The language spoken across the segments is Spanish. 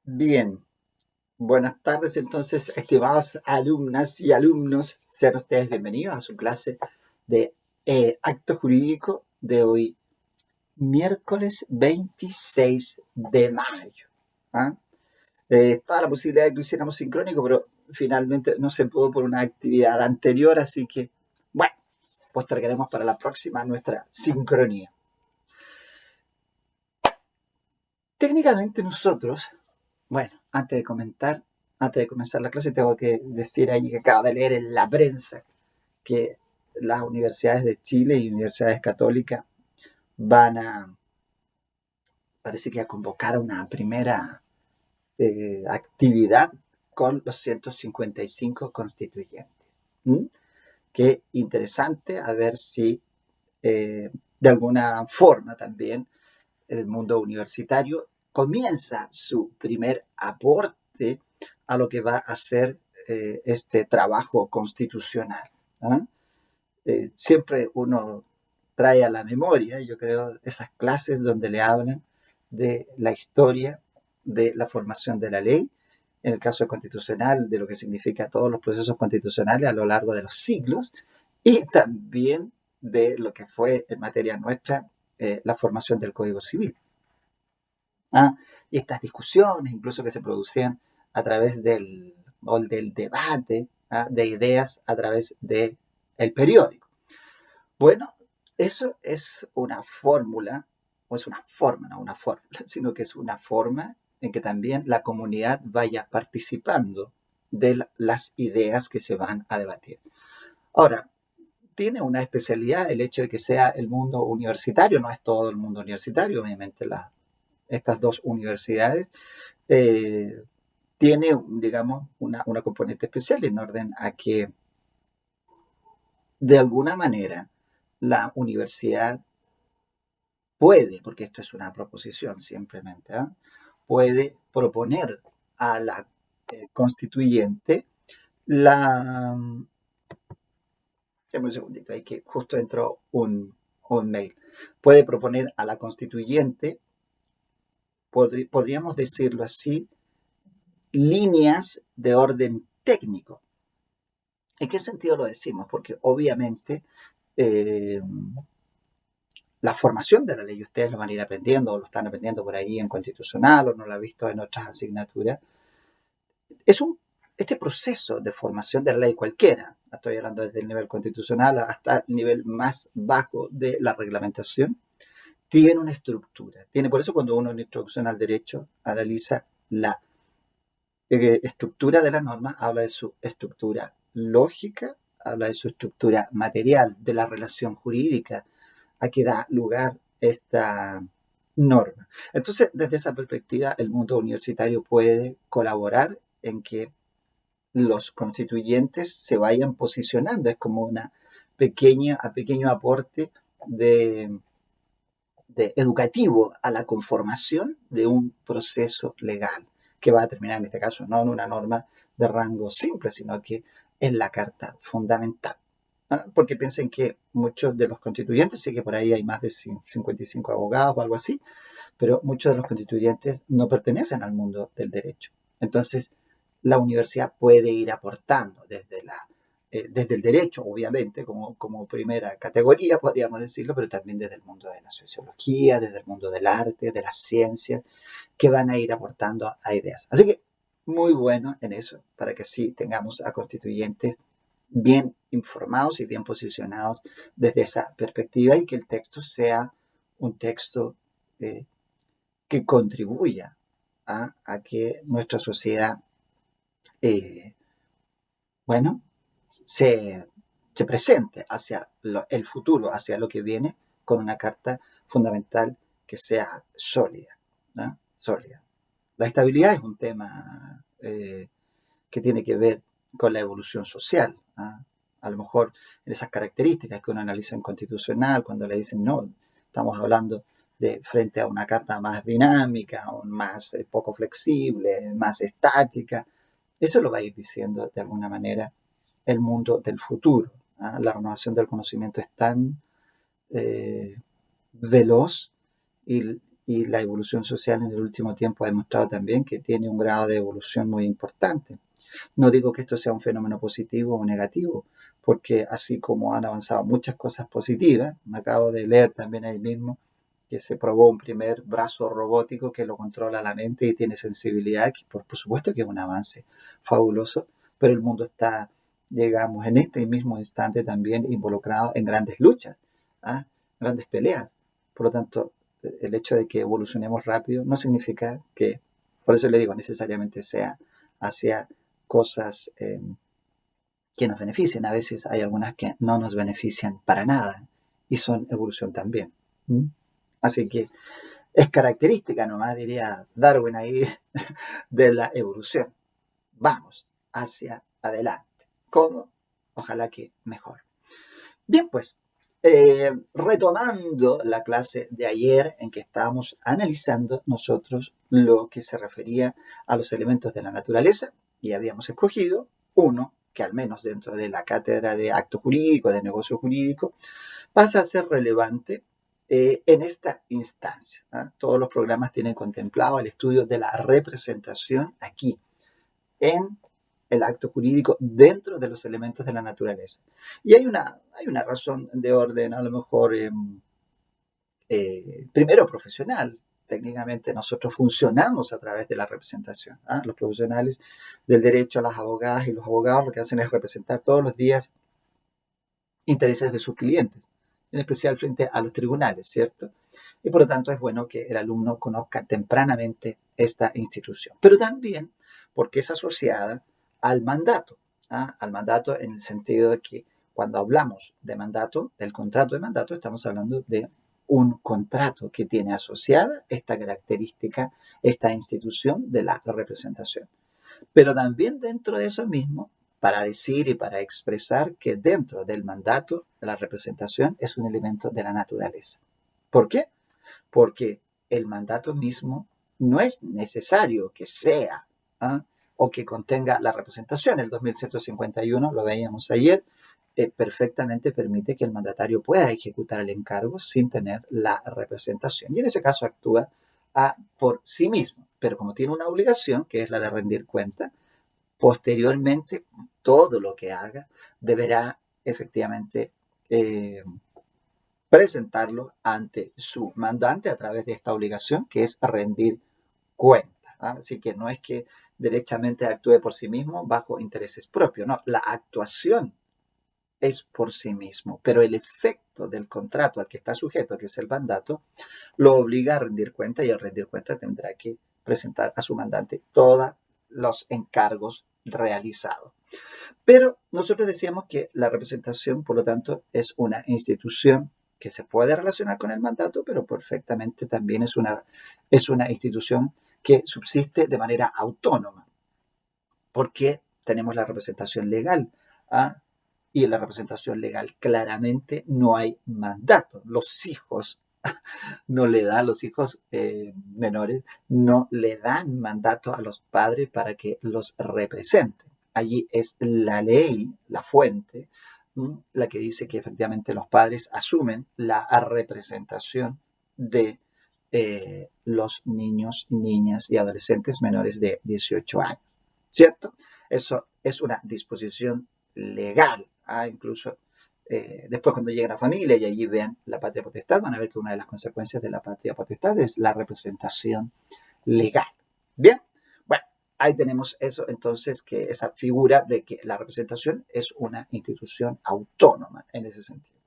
Bien, buenas tardes entonces, estimados alumnas y alumnos. Sean ustedes bienvenidos a su clase de acto jurídico de hoy, miércoles 26 de mayo. ¿Ah? Estaba la posibilidad de que lo hiciéramos sincrónico, pero finalmente no se pudo por una actividad anterior, así que, bueno, postergaremos para la próxima nuestra sincronía. Técnicamente nosotros, bueno, antes de comenzar la clase, tengo que decir ahí que acabo de leer en la prensa que las universidades de Chile y universidades católicas van a, parece que a convocar una primera actividad con los 155 constituyentes. ¿Mm? Qué interesante, a ver si de alguna forma también el mundo universitario comienza su primer aporte a lo que va a ser este trabajo constitucional. ¿Ah? Siempre uno trae a la memoria, yo creo, esas clases donde le hablan de la historia de la formación de la ley, en el caso constitucional, de lo que significa todos los procesos constitucionales a lo largo de los siglos, y también de lo que fue en materia nuestra la formación del Código Civil. ¿Ah? Y estas discusiones, incluso que se producían a través del debate, ¿ah? De ideas a través del periódico. Bueno, eso es una fórmula, o es una forma, no una fórmula, sino que es una forma en que también la comunidad vaya participando de las ideas que se van a debatir. Ahora, tiene una especialidad el hecho de que sea el mundo universitario, no es todo el mundo universitario, obviamente estas dos universidades eh, tiene, digamos, una componente especial en orden a que de alguna manera la universidad puede, porque esto es una proposición simplemente, ¿eh? Puede proponer a la constituyente la... Dame un segundito, hay que justo entró un mail. Puede proponer a la constituyente, podríamos decirlo así, líneas de orden técnico. ¿En qué sentido lo decimos? Porque obviamente eh, la formación de la ley, ustedes lo van a ir aprendiendo o lo están aprendiendo por ahí en constitucional o no lo han visto en otras asignaturas, es este proceso de formación de la ley cualquiera, estoy hablando desde el nivel constitucional hasta el nivel más bajo de la reglamentación, tiene una estructura. Por eso cuando uno en introducción al derecho analiza la estructura de la norma, habla de su estructura lógica, habla de su estructura material, de la relación jurídica a que da lugar esta norma. Entonces, desde esa perspectiva, el mundo universitario puede colaborar en que los constituyentes se vayan posicionando. Es como una pequeño aporte de educativo a la conformación de un proceso legal que va a terminar en este caso no en una norma de rango simple, sino que en la Carta Fundamental. ¿Ah? Porque piensen que muchos de los constituyentes, sé que por ahí hay más de 55 abogados o algo así, pero muchos de los constituyentes no pertenecen al mundo del derecho. Entonces, la universidad puede ir aportando desde el derecho, obviamente, como primera categoría, podríamos decirlo, pero también desde el mundo de la sociología, desde el mundo del arte, de las ciencias, que van a ir aportando a ideas. Así que muy bueno en eso, para que sí tengamos a constituyentes bien informados y bien posicionados desde esa perspectiva y que el texto sea un texto que contribuya a que nuestra sociedad, eh, bueno, se, se presente hacia el futuro, hacia lo que viene, con una carta fundamental que sea sólida, ¿no? Sólida. La estabilidad es un tema que tiene que ver con la evolución social. ¿Ah? A lo mejor en esas características que uno analiza en constitucional, cuando le dicen no, estamos hablando de frente a una carta más dinámica, más poco flexible, más estática, eso lo va a ir diciendo de alguna manera el mundo del futuro. ¿Ah? La renovación del conocimiento es tan veloz y y la evolución social en el último tiempo ha demostrado también que tiene un grado de evolución muy importante. No digo que esto sea un fenómeno positivo o negativo, porque así como han avanzado muchas cosas positivas, me acabo de leer también ahí mismo que se probó un primer brazo robótico que lo controla la mente y tiene sensibilidad, que por supuesto que es un avance fabuloso, pero el mundo está, digamos, en este mismo instante también involucrado en grandes luchas, ¿ah? Grandes peleas. Por lo tanto, el hecho de que evolucionemos rápido no significa que, por eso le digo, necesariamente sea hacia cosas que nos beneficien. A veces hay algunas que no nos benefician para nada y son evolución también. ¿Mm? Así que es característica nomás, diría Darwin ahí, de la evolución. Vamos hacia adelante. ¿Cómo? Ojalá que mejor. Bien, pues, retomando la clase de ayer en que estábamos analizando nosotros lo que se refería a los elementos de la naturaleza y habíamos escogido uno que al menos dentro de la cátedra de acto jurídico, de negocio jurídico, pasa a ser relevante en esta instancia. ¿Ah? Todos los programas tienen contemplado el estudio de la representación aquí, en el acto jurídico, dentro de los elementos de la naturaleza. Y hay una razón de orden, a lo mejor, primero profesional. Técnicamente nosotros funcionamos a través de la representación. ¿Ah? Los profesionales del derecho, las abogadas y los abogados lo que hacen es representar todos los días intereses de sus clientes, en especial frente a los tribunales, ¿cierto? Y por lo tanto es bueno que el alumno conozca tempranamente esta institución, pero también porque es asociada al mandato, ¿ah? Al mandato en el sentido de que cuando hablamos de mandato, del contrato de mandato, estamos hablando de un contrato que tiene asociada esta característica, esta institución de la representación. Pero también dentro de eso mismo, para decir y para expresar que dentro del mandato, la representación es un elemento de la naturaleza. ¿Por qué? Porque el mandato mismo no es necesario que sea ¿ah? O que contenga la representación. El 2151, lo veíamos ayer, perfectamente permite que el mandatario pueda ejecutar el encargo sin tener la representación. Y en ese caso actúa por sí mismo, pero como tiene una obligación, que es la de rendir cuenta, posteriormente todo lo que haga deberá efectivamente presentarlo ante su mandante a través de esta obligación que es rendir cuenta. ¿Ah? Así que no es que derechamente actúe por sí mismo bajo intereses propios, no, la actuación es por sí mismo, pero el efecto del contrato al que está sujeto, que es el mandato, lo obliga a rendir cuenta y al rendir cuenta tendrá que presentar a su mandante todos los encargos realizados. Pero nosotros decíamos que la representación, por lo tanto, es una institución que se puede relacionar con el mandato, pero perfectamente también es una institución que subsiste de manera autónoma, porque tenemos la representación legal. ¿Ah? Y en la representación legal claramente no hay mandato. Los hijos no le dan, los hijos menores no le dan mandato a los padres para que los representen. Allí es la ley, la fuente, la que dice que efectivamente los padres asumen la representación de los niños, niñas y adolescentes menores de 18 años. ¿Cierto? Eso es una disposición legal. Incluso después cuando lleguen a la familia y allí vean la patria potestad, van a ver que una de las consecuencias de la patria potestad es la representación legal. Bien, bueno, ahí tenemos eso entonces, que esa figura de que la representación es una institución autónoma en ese sentido.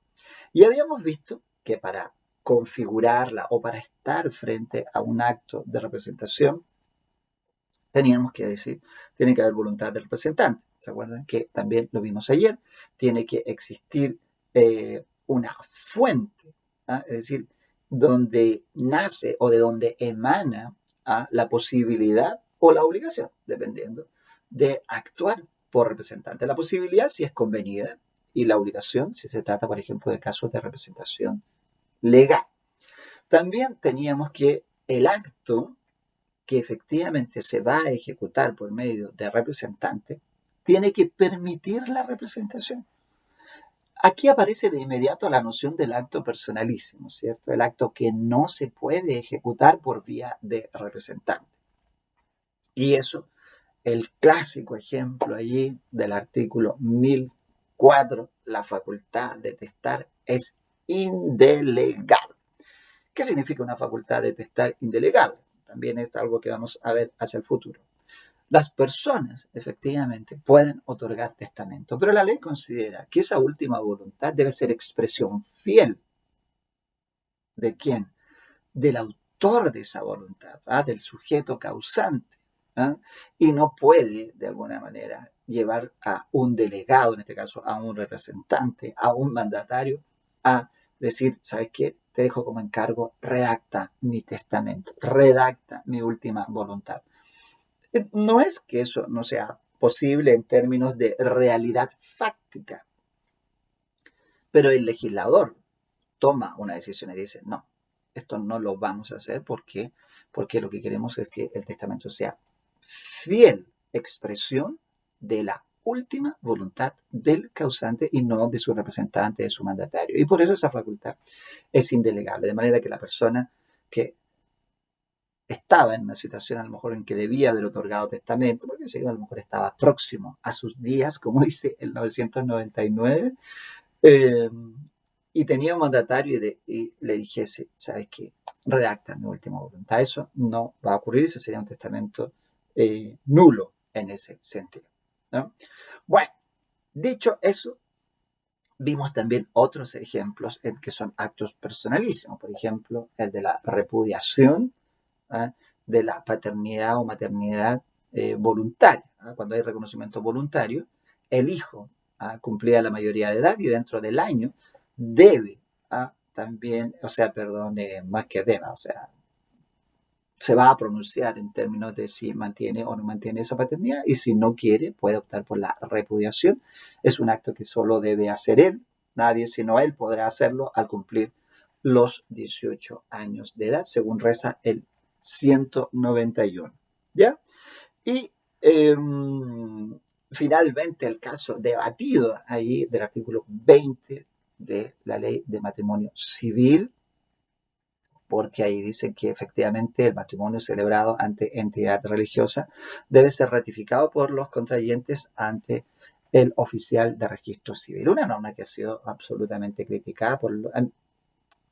Y habíamos visto que para configurarla o para estar frente a un acto de representación, teníamos que decir, tiene que haber voluntad del representante. ¿Se acuerdan? Que también lo vimos ayer. Tiene que existir una fuente, es decir, donde nace o de donde emana la posibilidad o la obligación, dependiendo, de actuar por representante. La posibilidad si es convenida y la obligación si se trata, por ejemplo, de casos de representación legal. También teníamos que el acto que efectivamente se va a ejecutar por medio de representante, tiene que permitir la representación. Aquí aparece de inmediato la noción del acto personalísimo, ¿cierto? El acto que no se puede ejecutar por vía de representante. Y eso, el clásico ejemplo allí del artículo 1004, la facultad de testar es indelegable. ¿Qué significa una facultad de testar indelegable? También es algo que vamos a ver hacia el futuro. Las personas, efectivamente, pueden otorgar testamento, pero la ley considera que esa última voluntad debe ser expresión fiel. ¿De quién? Del autor de esa voluntad, del sujeto causante. Y no puede, de alguna manera, llevar a un delegado, en este caso a un representante, a un mandatario, a decir, ¿sabes qué? Te dejo como encargo, redacta mi testamento, redacta mi última voluntad. No es que eso no sea posible en términos de realidad fáctica, pero el legislador toma una decisión y dice, no, esto no lo vamos a hacer porque lo que queremos es que el testamento sea fiel expresión de la última voluntad del causante y no de su representante, de su mandatario. Y por eso esa facultad es indelegable, de manera que la persona que estaba en una situación a lo mejor en que debía haber otorgado testamento, porque a lo mejor estaba próximo a sus días, como dice el 999, y tenía un mandatario y le dijese, ¿sabes qué? Redacta mi última voluntad. Eso no va a ocurrir, ese sería un testamento nulo en ese sentido, ¿no? Bueno, dicho eso, vimos también otros ejemplos en que son actos personalísimos, por ejemplo, el de la repudiación, ¿eh? De la paternidad o maternidad voluntaria. Cuando hay reconocimiento voluntario, el hijo cumplida la mayoría de edad y dentro del año debe también, más que deba, se va a pronunciar en términos de si mantiene o no mantiene esa paternidad y si no quiere puede optar por la repudiación. Es un acto que solo debe hacer él, nadie sino él podrá hacerlo al cumplir los 18 años de edad, según reza el 191. ¿Ya? Y finalmente el caso debatido ahí del artículo 20 de la ley de matrimonio civil, porque ahí dice que efectivamente el matrimonio celebrado ante entidad religiosa debe ser ratificado por los contrayentes ante el oficial de registro civil. Una norma que ha sido absolutamente criticada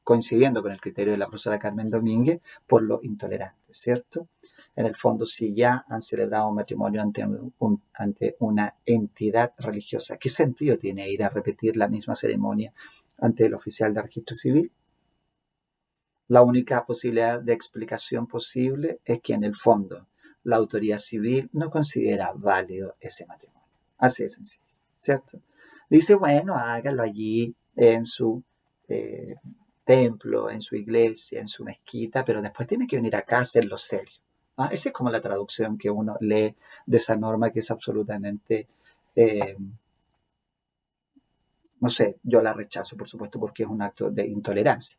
coincidiendo con el criterio de la profesora Carmen Domínguez, por lo intolerante, ¿cierto? En el fondo, si ya han celebrado un matrimonio ante una entidad religiosa, ¿qué sentido tiene ir a repetir la misma ceremonia ante el oficial de registro civil? La única posibilidad de explicación posible es que en el fondo la autoridad civil no considera válido ese matrimonio. Así de sencillo, ¿cierto? Dice, bueno, hágalo allí en su templo, en su iglesia, en su mezquita, pero después tiene que venir acá a hacerlo serio. Esa es como la traducción que uno lee de esa norma que es absolutamente, no sé, yo la rechazo, por supuesto, porque es un acto de intolerancia.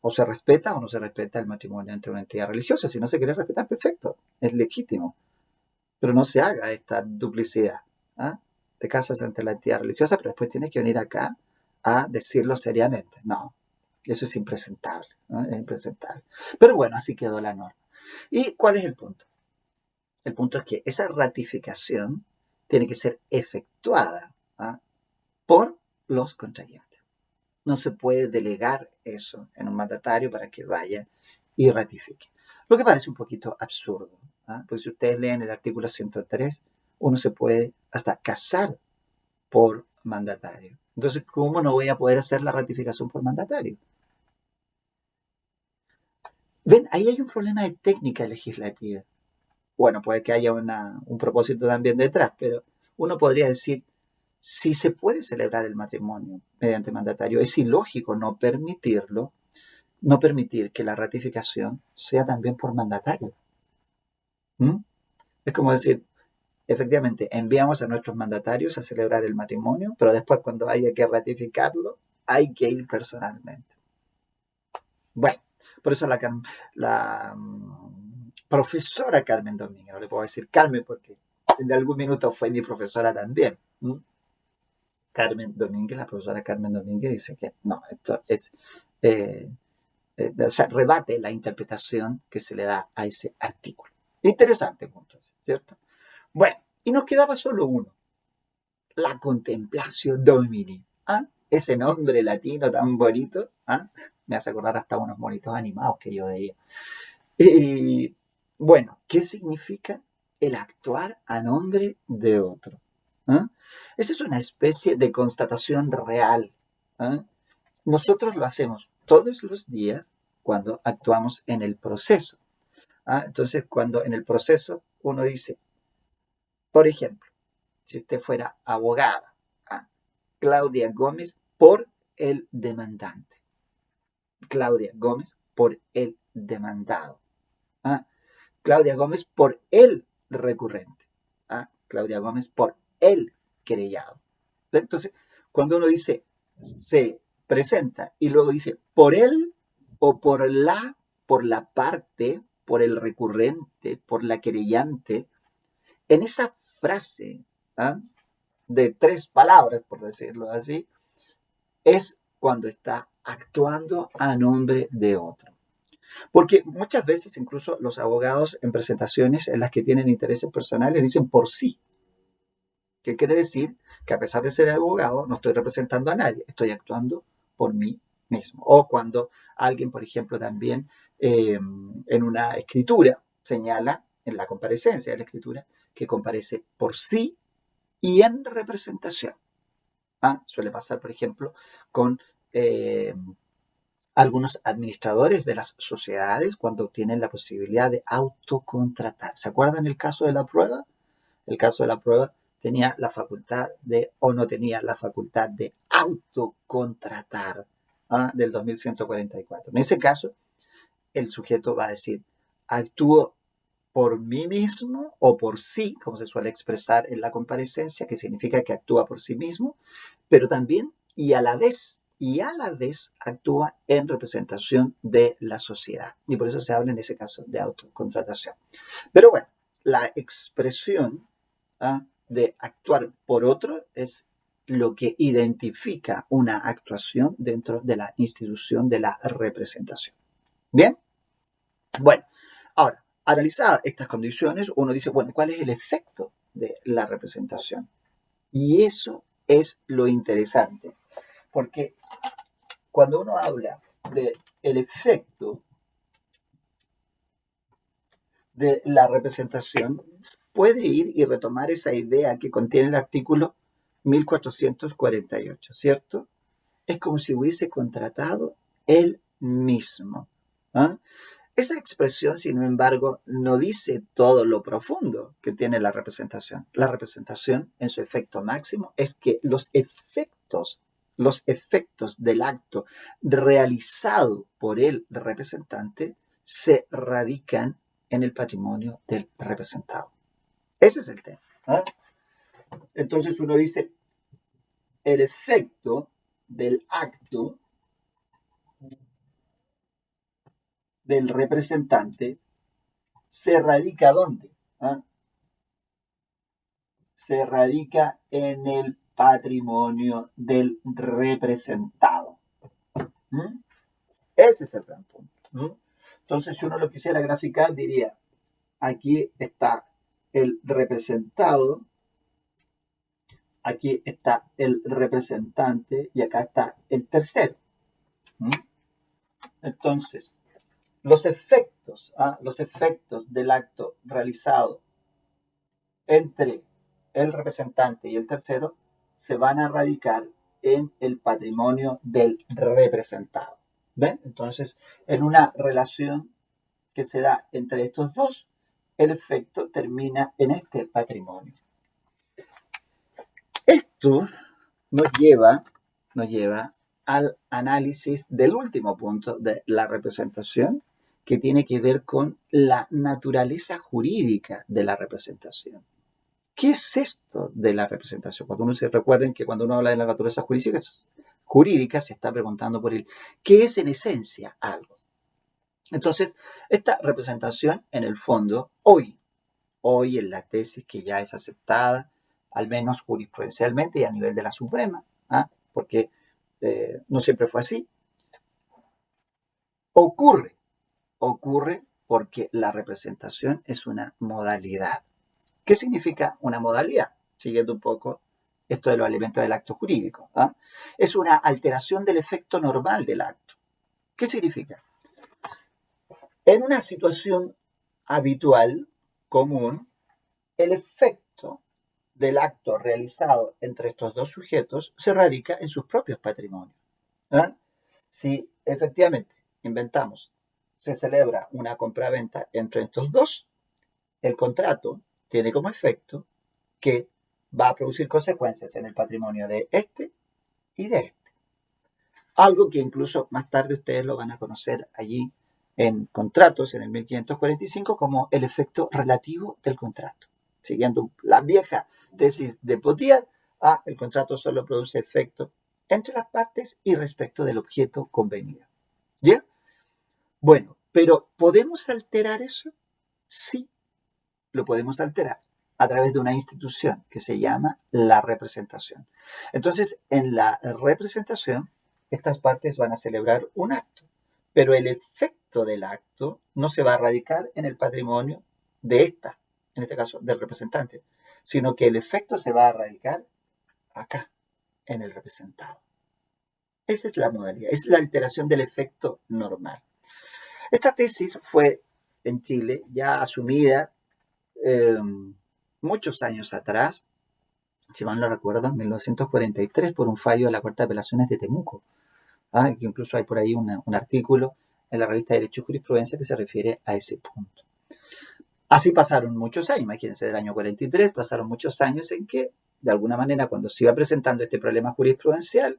O se respeta o no se respeta el matrimonio entre una entidad religiosa. Si no se quiere respetar, perfecto, es legítimo. Pero no se haga esta duplicidad. Te casas ante la entidad religiosa, pero después tienes que venir acá a decirlo seriamente. No, eso es impresentable, ¿no? Es impresentable. Pero bueno, así quedó la norma. ¿Y cuál es el punto? El punto es que esa ratificación tiene que ser efectuada por los contrayentes. No se puede delegar eso en un mandatario para que vaya y ratifique. Lo que parece un poquito absurdo, porque si ustedes leen el artículo 103, uno se puede hasta casar por mandatario. Entonces, ¿cómo no voy a poder hacer la ratificación por mandatario? Ven, ahí hay un problema de técnica legislativa. Bueno, puede que haya un propósito también detrás, pero uno podría decir, si se puede celebrar el matrimonio mediante mandatario, es ilógico no permitirlo, no permitir que la ratificación sea también por mandatario. Es como decir, efectivamente, enviamos a nuestros mandatarios a celebrar el matrimonio, pero después cuando haya que ratificarlo, hay que ir personalmente. Bueno, por eso la profesora Carmen Domínguez, no le puedo decir Carmen porque en algún minuto fue mi profesora también, Carmen Domínguez, la profesora Carmen Domínguez, dice que no, esto es, o sea, rebate la interpretación que se le da a ese artículo. Interesante punto ese, ¿cierto? Bueno, y nos quedaba solo uno, la Contemplatio Domini. ¿Ah? Ese nombre latino tan bonito, ¿ah? Me hace acordar hasta unos monitos animados que yo veía. Y bueno, ¿qué significa el actuar a nombre de otro? ¿Ah? Esa es una especie de constatación real. ¿Ah? Nosotros lo hacemos todos los días cuando actuamos en el proceso. ¿Ah? Entonces, cuando en el proceso uno dice, por ejemplo, si usted fuera abogada, ¿ah? Claudia Gómez por el demandante. Claudia Gómez por el demandado. ¿Ah? Claudia Gómez por el recurrente. ¿Ah? Claudia Gómez por el querellado. Entonces, cuando uno dice, se presenta y luego dice por él o por la parte, por el recurrente, por la querellante, en esa frase, ¿ah? De 3 palabras, por decirlo así, es cuando está actuando a nombre de otro. Porque muchas veces incluso los abogados en presentaciones en las que tienen intereses personales dicen por sí. ¿Qué quiere decir? Que a pesar de ser abogado no estoy representando a nadie, estoy actuando por mí mismo. O cuando alguien, por ejemplo, también en una escritura señala, en la comparecencia de la escritura, que comparece por sí y en representación. ¿Ah? Suele pasar, por ejemplo, con algunos administradores de las sociedades cuando tienen la posibilidad de autocontratar. ¿Se acuerdan el caso de la prueba? El caso de la prueba tenía la facultad de, o no tenía la facultad de autocontratar, del 2144. En ese caso, el sujeto va a decir, actúo por mí mismo o por sí, como se suele expresar en la comparecencia, que significa que actúa por sí mismo, pero también y a la vez actúa en representación de la sociedad. Y por eso se habla en ese caso de autocontratación. Pero bueno, la expresión de actuar por otro es lo que identifica una actuación dentro de la institución de la representación. ¿Bien? Bueno, ahora, analizadas estas condiciones, uno dice, bueno, ¿cuál es el efecto de la representación? Y eso es lo interesante, porque cuando uno habla del efecto de la representación, puede ir y retomar esa idea que contiene el artículo 1448, ¿cierto? Es como si hubiese contratado él mismo. ¿Ah? Esa expresión, sin embargo, no dice todo lo profundo que tiene la representación. La representación, en su efecto máximo, es que los efectos del acto realizado por el representante se radican en el patrimonio del representado. Ese es el tema. ¿Eh? Entonces uno dice, el efecto del acto del representante se radica ¿dónde? ¿Ah? Se radica en el patrimonio del representado. ¿Mm? Ese es el gran punto. ¿Mm? Entonces, si uno lo quisiera graficar, diría, aquí está el representado, aquí está el representante y acá está el tercero. ¿Mm? Entonces, los efectos del acto realizado entre el representante y el tercero se van a radicar en el patrimonio del representado. ¿Ven? Entonces, en una relación que se da entre estos dos, el efecto termina en este patrimonio. Esto nos lleva al análisis del último punto de la representación, que tiene que ver con la naturaleza jurídica de la representación. ¿Qué es esto de la representación? Cuando uno se recuerden que cuando uno habla de la naturaleza jurídica se está preguntando por ¿qué es en esencia algo? Entonces, esta representación, en el fondo, hoy en la tesis que ya es aceptada al menos jurisprudencialmente y a nivel de la Suprema, porque no siempre fue así. Ocurre porque la representación es una modalidad. ¿Qué significa una modalidad? Siguiendo un poco esto de los elementos del acto jurídico. Es una alteración del efecto normal del acto. ¿Qué significa? En una situación habitual, común, el efecto del acto realizado entre estos dos sujetos se radica en sus propios patrimonios. Si efectivamente inventamos, se celebra una compraventa entre estos dos, el contrato tiene como efecto que va a producir consecuencias en el patrimonio de este y de este. Algo que incluso más tarde ustedes lo van a conocer allí en contratos en el 1545 como el efecto relativo del contrato. Siguiendo la vieja tesis de Pothier, el contrato solo produce efecto entre las partes y respecto del objeto convenido. ¿Ya? Bueno, pero ¿podemos alterar eso? Sí, lo podemos alterar a través de una institución que se llama la representación. Entonces, en la representación, estas partes van a celebrar un acto, pero el efecto del acto no se va a radicar en el patrimonio de esta, en este caso del representante, sino que el efecto se va a radicar acá, en el representado. Esa es la modalidad, es la alteración del efecto normal. Esta tesis fue en Chile ya asumida muchos años atrás, si mal no recuerdo, en 1943, por un fallo de la Corte de Apelaciones de Temuco. Que incluso hay por ahí un artículo en la revista Derecho y Jurisprudencia que se refiere a ese punto. Así pasaron muchos años, imagínense, del año 43 pasaron muchos años en que, de alguna manera, cuando se iba presentando este problema jurisprudencial,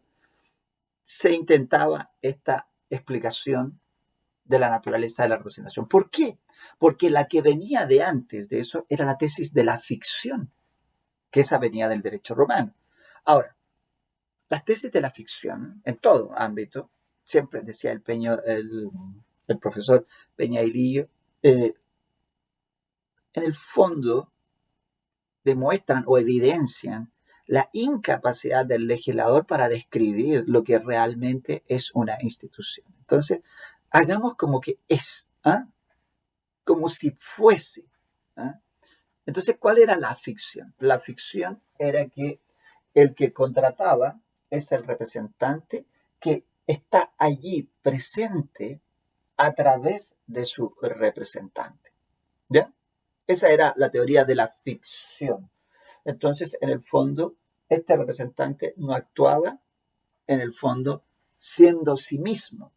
se intentaba esta explicación de la naturaleza de la representación. ¿Por qué? Porque la que venía de antes de eso era la tesis de la ficción, que esa venía del derecho romano. Ahora, las tesis de la ficción, en todo ámbito, siempre decía el profesor Peñailillo, en el fondo demuestran o evidencian la incapacidad del legislador para describir lo que realmente es una institución. Entonces, hagamos como que es, como si fuese. Entonces, ¿cuál era la ficción? La ficción era que el que contrataba es el representante que está allí presente a través de su representante. ¿Ya? Esa era la teoría de la ficción. Entonces, en el fondo, este representante no actuaba, en el fondo, siendo sí mismo,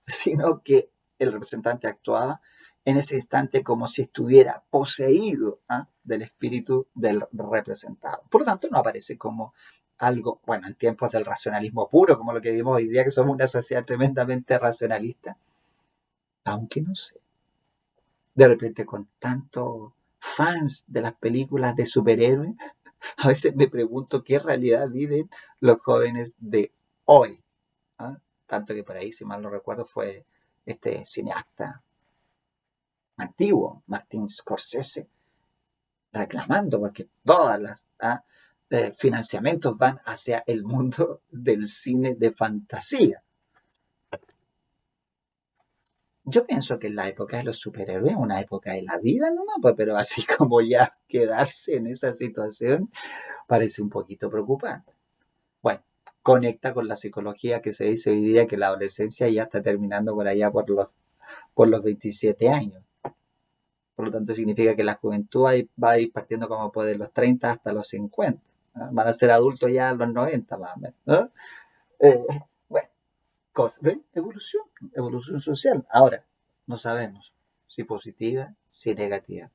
sino que el representante actuaba en ese instante como si estuviera poseído del espíritu del representado. Por lo tanto, no aparece como algo, bueno, en tiempos del racionalismo puro, como lo que vimos hoy día, que somos una sociedad tremendamente racionalista, aunque no sé, de repente con tantos fans de las películas de superhéroes, a veces me pregunto qué realidad viven los jóvenes de hoy. Tanto que por ahí, si mal no recuerdo, fue este cineasta antiguo, Martin Scorsese, reclamando porque todas las financiamientos van hacia el mundo del cine de fantasía. Yo pienso que en la época de los superhéroes, una época de la vida nomás, pues, pero así como ya quedarse en esa situación parece un poquito preocupante. Bueno, conecta con la psicología que se dice hoy día que la adolescencia ya está terminando por allá por los 27 años. Por lo tanto, significa que la juventud va a ir partiendo como de los 30 hasta los 50. Van a ser adultos ya a los 90 más o menos. Bueno, ¿ven? Evolución social. Ahora, no sabemos si positiva, si negativa.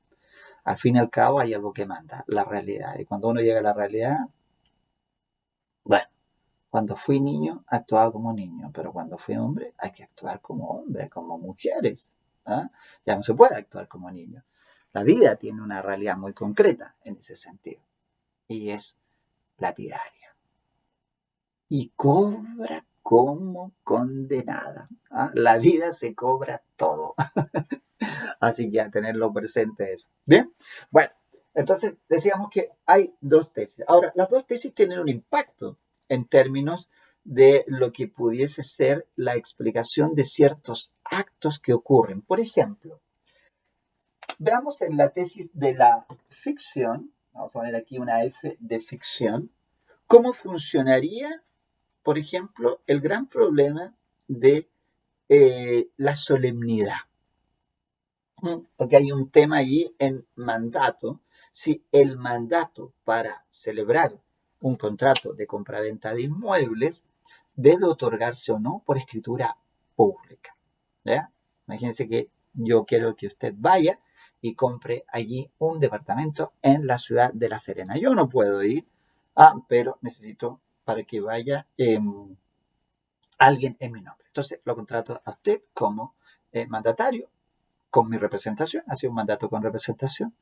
Al fin y al cabo hay algo que manda, la realidad. Y cuando uno llega a la realidad, bueno, cuando fui niño actuaba como niño, pero cuando fui hombre hay que actuar como hombre, como mujeres. Ya no se puede actuar como niño. La vida tiene una realidad muy concreta en ese sentido y es lapidaria. Y cobra como condenada. La vida se cobra todo. Así que a tenerlo presente eso. Bien, bueno, Entonces, decíamos que hay dos tesis. Ahora, las dos tesis tienen un impacto en términos de lo que pudiese ser la explicación de ciertos actos que ocurren. Por ejemplo, veamos en la tesis de la ficción, vamos a poner aquí una F de ficción, cómo funcionaría, por ejemplo, el gran problema de la solemnidad. Porque hay un tema ahí en mandato. Si el mandato para celebrar un contrato de compraventa de inmuebles debe otorgarse o no por escritura pública. ¿Ya? Imagínense que yo quiero que usted vaya y compre allí un departamento en la ciudad de La Serena. Yo no puedo ir, pero necesito para que vaya alguien en mi nombre. Entonces lo contrato a usted como mandatario con mi representación, hace un mandato con representación,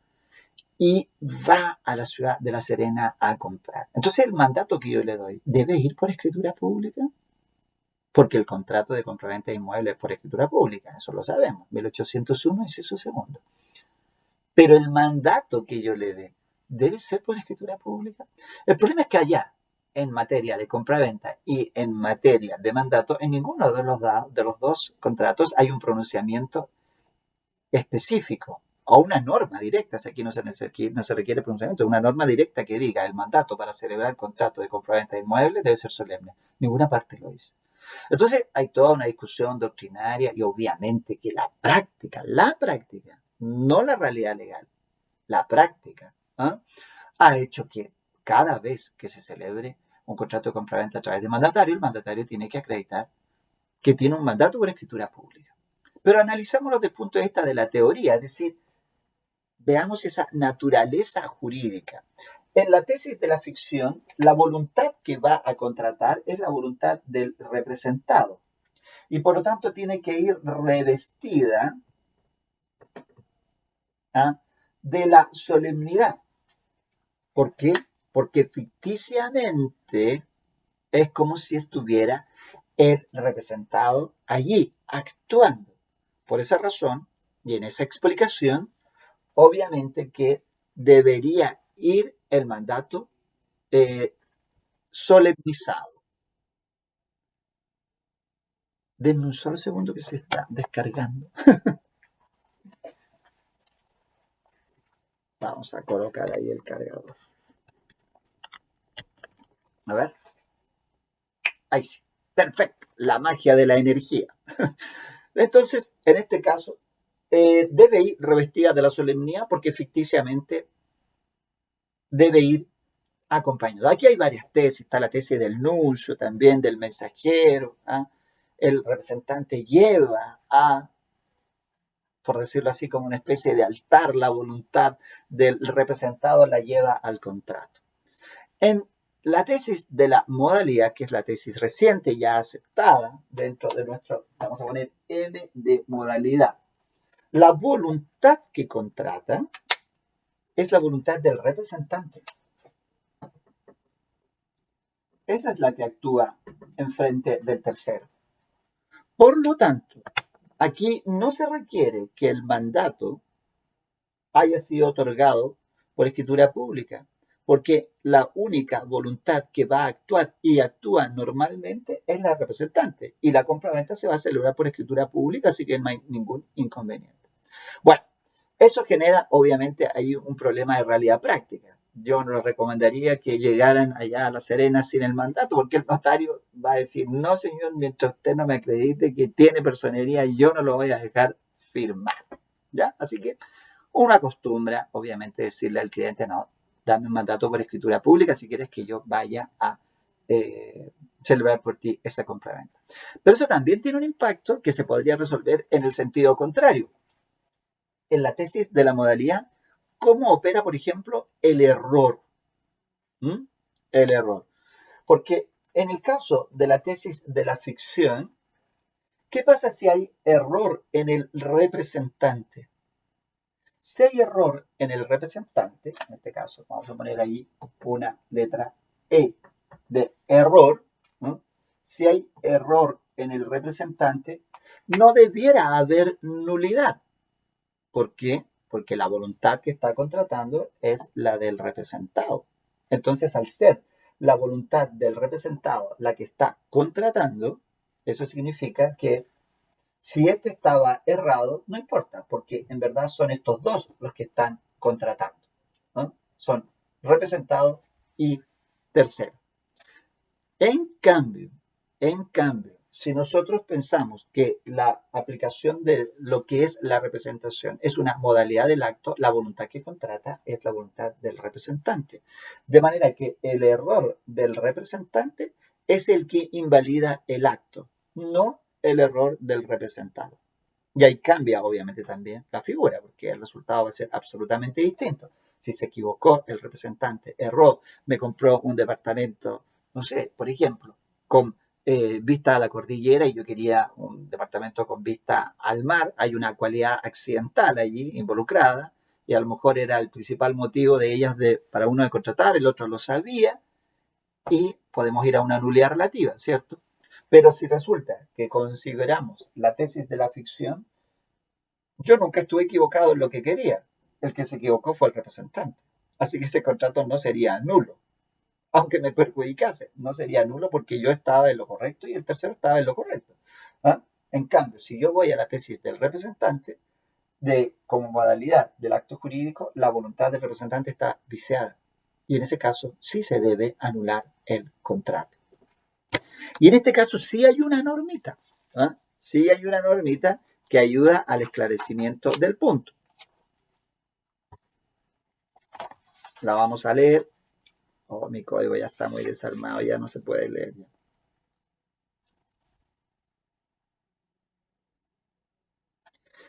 y va a la ciudad de La Serena a comprar. Entonces el mandato que yo le doy debe ir por escritura pública, porque el contrato de compraventa de inmuebles es por escritura pública, eso lo sabemos, 1801 inciso segundo. Pero el mandato que yo le dé debe ser por escritura pública. El problema es que allá, en materia de compraventa y en materia de mandato, en ninguno de los dos contratos hay un pronunciamiento específico o una norma directa, si aquí no se requiere pronunciamiento, una norma directa que diga el mandato para celebrar el contrato de compraventa de inmuebles debe ser solemne. Ninguna parte lo dice. Entonces hay toda una discusión doctrinaria y obviamente que la práctica, no la realidad legal, la práctica, ha hecho que cada vez que se celebre un contrato de compraventa a través de mandatario, el mandatario tiene que acreditar que tiene un mandato por escritura pública. Pero analicémoslo desde el punto de vista de la teoría, es decir, veamos esa naturaleza jurídica. En la tesis de la ficción, la voluntad que va a contratar es la voluntad del representado y por lo tanto tiene que ir revestida de la solemnidad. ¿Por qué? Porque ficticiamente es como si estuviera el representado allí, actuando. Por esa razón, y en esa explicación, obviamente que debería ir el mandato solemnizado. Denme un solo segundo que se está descargando. Vamos a colocar ahí el cargador. A ver. Ahí sí. Perfecto. La magia de la energía. Entonces, en este caso, debe ir revestida de la solemnidad porque ficticiamente debe ir acompañado. Aquí hay varias tesis, está la tesis del nuncio, también del mensajero. El representante lleva por decirlo así, como una especie de altar, la voluntad del representado la lleva al contrato. En la tesis de la modalidad, que es la tesis reciente ya aceptada dentro de nuestro, vamos a poner M de modalidad, la voluntad que contrata es la voluntad del representante. Esa es la que actúa en frente del tercero. Por lo tanto, aquí no se requiere que el mandato haya sido otorgado por escritura pública, porque la única voluntad que va a actuar y actúa normalmente es la representante, y la compraventa se va a celebrar por escritura pública, así que no hay ningún inconveniente. Bueno, eso genera obviamente ahí un problema de realidad práctica. Yo no les recomendaría que llegaran allá a La Serena sin el mandato, porque el notario va a decir, no señor, mientras usted no me acredite que tiene personería, yo no lo voy a dejar firmar. ¿Ya? Así que uno acostumbra, obviamente, decirle al cliente, no, dame un mandato por escritura pública si quieres que yo vaya a celebrar por ti esa compraventa. Pero eso también tiene un impacto que se podría resolver en el sentido contrario. En la tesis de la modalidad, ¿cómo opera, por ejemplo, el error? El error. Porque en el caso de la tesis de la ficción, ¿qué pasa si hay error en el representante? Si hay error en el representante, en este caso vamos a poner ahí una letra E de error, ¿no? Si hay error en el representante, no debiera haber nulidad. ¿Por qué? porque la voluntad que está contratando es la del representado. Entonces, al ser la voluntad del representado la que está contratando, eso significa que si este estaba errado, no importa, porque en verdad son estos dos los que están contratando, ¿no? Son representado y tercero. En cambio, si nosotros pensamos que la aplicación de lo que es la representación es una modalidad del acto, la voluntad que contrata es la voluntad del representante. De manera que el error del representante es el que invalida el acto, no el error del representado. Y ahí cambia, obviamente, también la figura, porque el resultado va a ser absolutamente distinto. Si se equivocó el representante, erró, me compró un departamento, no sé, por ejemplo, con vista a la cordillera y yo quería un departamento con vista al mar, hay una cualidad accidental allí involucrada y a lo mejor era el principal motivo de ellas para uno de contratar, el otro lo sabía y podemos ir a una nulidad relativa, ¿cierto? Pero si resulta que consideramos la tesis de la ficción, yo nunca estuve equivocado en lo que quería. El que se equivocó fue el representante. Así que ese contrato no sería nulo. Aunque me perjudicase, no sería nulo porque yo estaba en lo correcto y el tercero estaba en lo correcto. ¿Ah? En cambio, si yo voy a la tesis del representante, como modalidad del acto jurídico, la voluntad del representante está viciada. Y en ese caso sí se debe anular el contrato. Y en este caso sí hay una normita. ¿Ah? Sí hay una normita que ayuda al esclarecimiento del punto. La vamos a leer. Oh, mi código ya está muy desarmado, ya no se puede leer.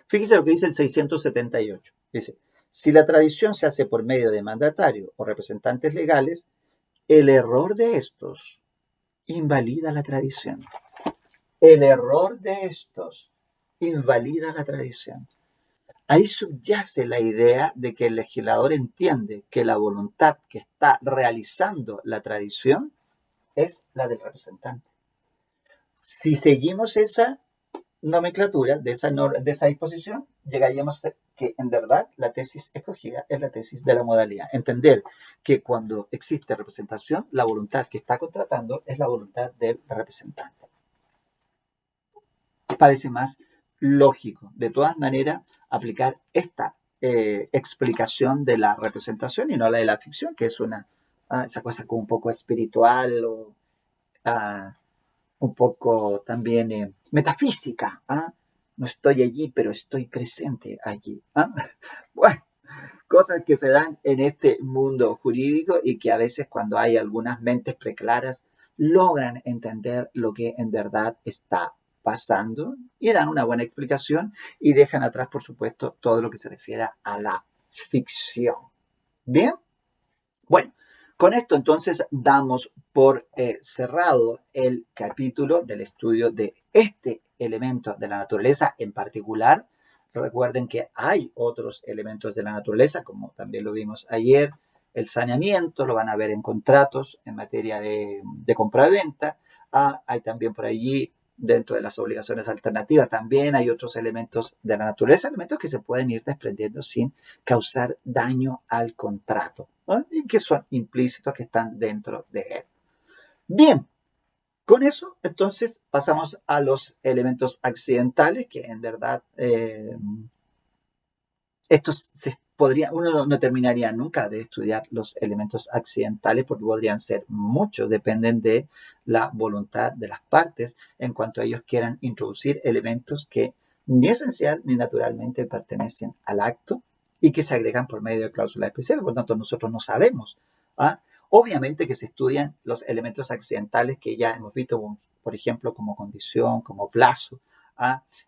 Fíjese lo que dice el 678. Dice, si la tradición se hace por medio de mandatario o representantes legales, el error de estos invalida la tradición. El error de estos invalida la tradición. Ahí subyace la idea de que el legislador entiende que la voluntad que está realizando la tradición es la del representante. Si seguimos esa nomenclatura, de esa disposición, llegaríamos a que en verdad la tesis escogida es la tesis de la modalidad. Entender que cuando existe representación, la voluntad que está contratando es la voluntad del representante. Parece más lógico, de todas maneras, aplicar esta explicación de la representación y no la de la ficción, que es esa cosa como un poco espiritual o un poco también metafísica. No estoy allí, pero estoy presente allí. Bueno, cosas que se dan en este mundo jurídico y que a veces cuando hay algunas mentes preclaras logran entender lo que en verdad está pasando y dan una buena explicación y dejan atrás, por supuesto, todo lo que se refiere a la ficción. Bien, bueno, con esto entonces damos por cerrado el capítulo del estudio de este elemento de la naturaleza en particular. Recuerden que hay otros elementos de la naturaleza, como también lo vimos ayer, el saneamiento, lo van a ver en contratos en materia de compra-venta. Hay también por allí, dentro de las obligaciones alternativas, también hay otros elementos de la naturaleza, elementos que se pueden ir desprendiendo sin causar daño al contrato, ¿no? Y que son implícitos, que están dentro de él. Bien, con eso entonces pasamos a los elementos accidentales, que en verdad estos uno no terminaría nunca de estudiar los elementos accidentales porque podrían ser muchos, dependen de la voluntad de las partes en cuanto ellos quieran introducir elementos que ni esencial ni naturalmente pertenecen al acto y que se agregan por medio de cláusulas especiales, por lo tanto nosotros no sabemos. Obviamente que se estudian los elementos accidentales que ya hemos visto, por ejemplo, como condición, como plazo,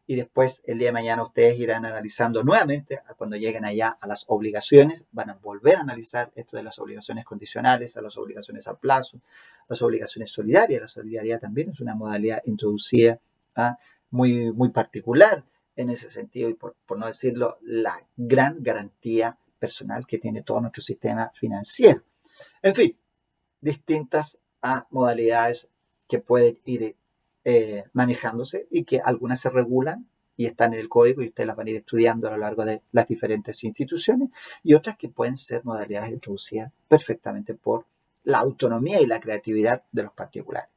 y después el día de mañana ustedes irán analizando nuevamente, cuando lleguen allá a las obligaciones, van a volver a analizar esto de las obligaciones condicionales, a las obligaciones a plazo, las obligaciones solidarias. La solidaridad también es una modalidad introducida muy, muy particular en ese sentido y por no decirlo, la gran garantía personal que tiene todo nuestro sistema financiero. En fin, distintas modalidades que pueden ir manejándose y que algunas se regulan y están en el código y ustedes las van a ir estudiando a lo largo de las diferentes instituciones, y otras que pueden ser modalidades introducidas perfectamente por la autonomía y la creatividad de los particulares.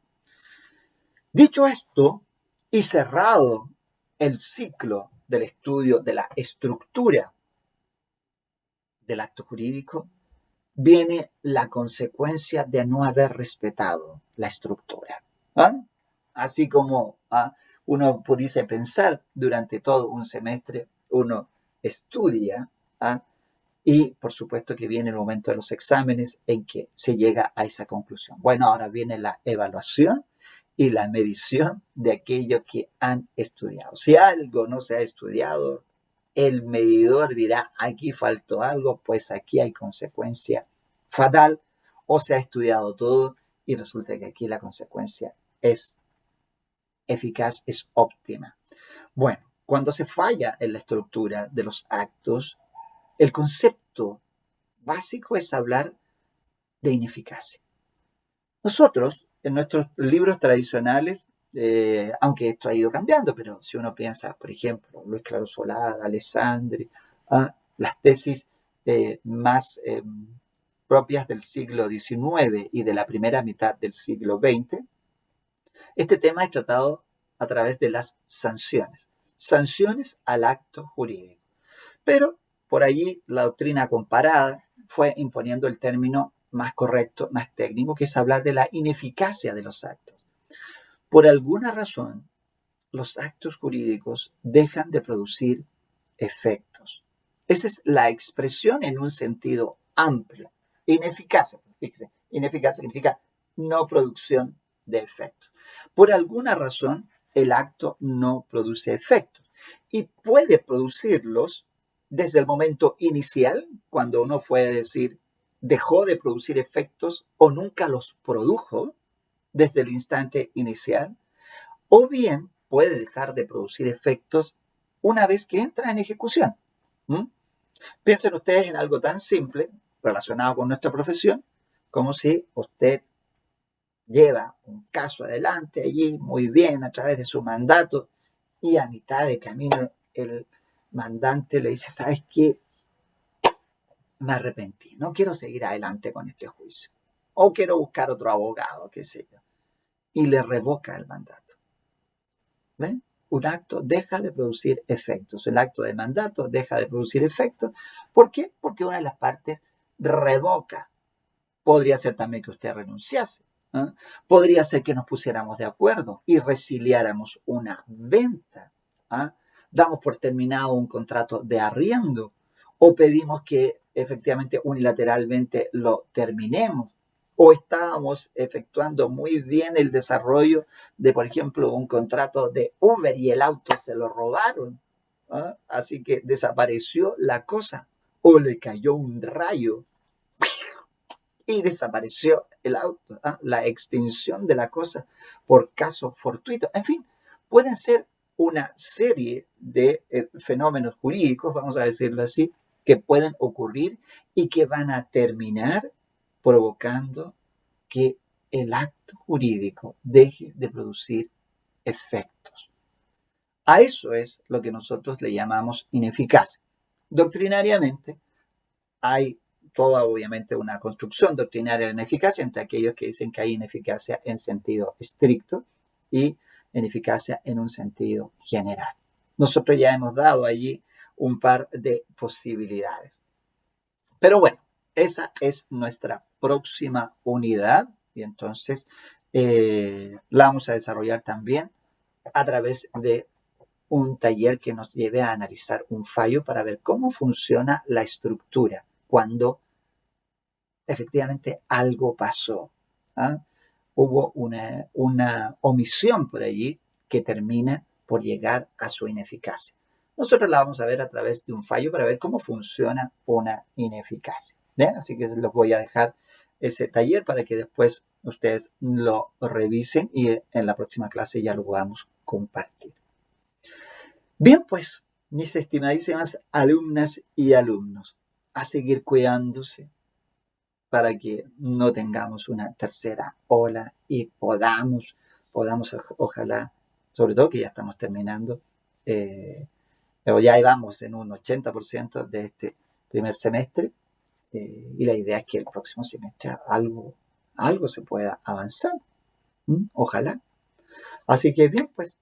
Dicho esto, y cerrado el ciclo del estudio de la estructura del acto jurídico, viene la consecuencia de no haber respetado la estructura. ¿Ah? Así como uno pudiese pensar durante todo un semestre, uno estudia, ¿ah? Y por supuesto que viene el momento de los exámenes en que se llega a esa conclusión. Bueno, ahora viene la evaluación y la medición de aquello que han estudiado. Si algo no se ha estudiado, el medidor dirá, aquí faltó algo, pues aquí hay consecuencia fatal, o se ha estudiado todo y resulta que aquí la consecuencia es eficaz, es óptima. Bueno, cuando se falla en la estructura de los actos, el concepto básico es hablar de ineficacia. Nosotros, en nuestros libros tradicionales, aunque esto ha ido cambiando, pero si uno piensa, por ejemplo, Luis Claro Solar, Alessandri, las tesis más propias del siglo XIX y de la primera mitad del siglo XX, este tema es tratado a través de las sanciones al acto jurídico. Pero por allí la doctrina comparada fue imponiendo el término más correcto, más técnico, que es hablar de la ineficacia de los actos. Por alguna razón, los actos jurídicos dejan de producir efectos. Esa es la expresión en un sentido amplio. Ineficacia, fíjense, ineficacia significa no producción de efectos. Por alguna razón, el acto no produce efectos y puede producirlos desde el momento inicial, cuando uno puede decir dejó de producir efectos o nunca los produjo desde el instante inicial, o bien puede dejar de producir efectos una vez que entra en ejecución. ¿Mm? Piensen ustedes en algo tan simple relacionado con nuestra profesión, como si usted lleva un caso adelante allí muy bien a través de su mandato y a mitad de camino el mandante le dice, ¿sabes qué? Me arrepentí, no quiero seguir adelante con este juicio. O quiero buscar otro abogado, qué sé yo. Y le revoca el mandato. ¿Ven? Un acto deja de producir efectos. El acto de mandato deja de producir efectos. ¿Por qué? Porque una de las partes revoca. Podría ser también que usted renunciase. ¿Eh? Podría ser que nos pusiéramos de acuerdo y resiliáramos una venta. ¿Eh? Damos por terminado un contrato de arriendo o pedimos que efectivamente unilateralmente lo terminemos. O estábamos efectuando muy bien el desarrollo de, por ejemplo, un contrato de Uber y el auto se lo robaron. ¿Eh? Así que desapareció la cosa. O le cayó un rayo y desapareció el auto, la extinción de la cosa por caso fortuito. En fin, pueden ser una serie de fenómenos jurídicos, vamos a decirlo así, que pueden ocurrir y que van a terminar provocando que el acto jurídico deje de producir efectos. A eso es lo que nosotros le llamamos ineficacia. Doctrinariamente, hay toda obviamente una construcción doctrinaria de ineficacia entre aquellos que dicen que hay ineficacia en sentido estricto y ineficacia en un sentido general. Nosotros ya hemos dado allí un par de posibilidades. Pero bueno, esa es nuestra próxima unidad y entonces la vamos a desarrollar también a través de un taller que nos lleve a analizar un fallo para ver cómo funciona la estructura cuando efectivamente algo pasó. ¿Ah? Hubo una omisión por allí que termina por llegar a su ineficacia. Nosotros la vamos a ver a través de un fallo para ver cómo funciona una ineficacia. ¿Bien? Así que les voy a dejar ese taller para que después ustedes lo revisen y en la próxima clase ya lo podamos compartir. Bien, pues, mis estimadísimas alumnas y alumnos, a seguir cuidándose, para que no tengamos una tercera ola y podamos ojalá, sobre todo que ya estamos terminando, pero ya vamos en un 80% de este primer semestre, y la idea es que el próximo semestre algo se pueda avanzar. Ojalá. Así que bien, pues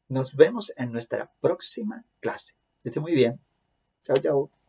nos vemos en nuestra próxima clase. Que esté muy bien. Chao, chao.